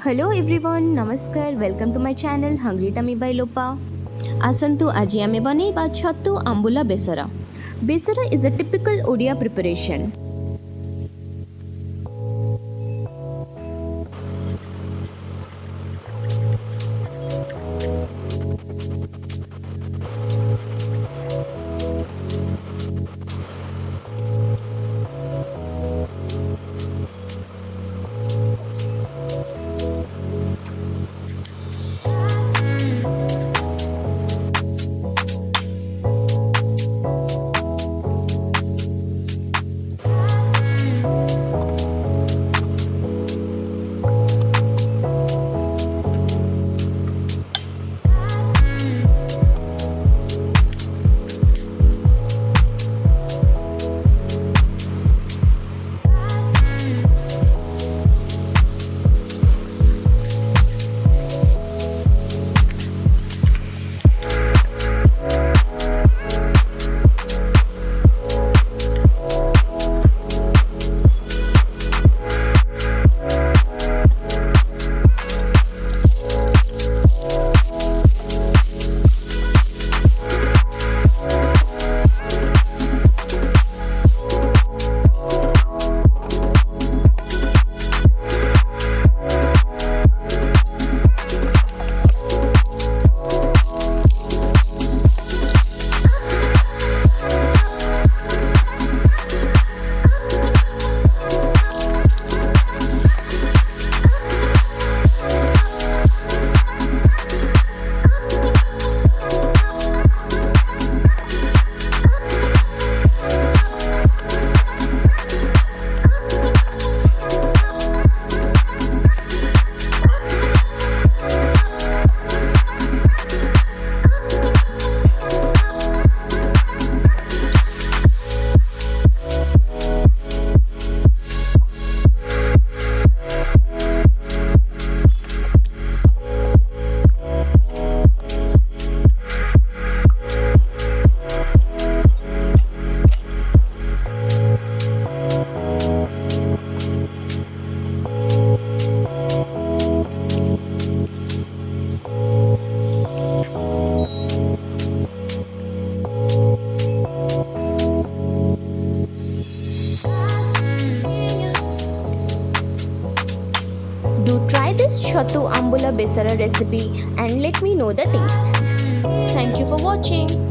Hello everyone नमस्कार welcome to my channel hungry tummy by Lopa आसंतु आज आमे बनेइबा छतु आंबुला besara. Besara is a typical Odia preparation. Do try this Chhatu ambula Besara recipe and let me know the taste. Thank you for watching.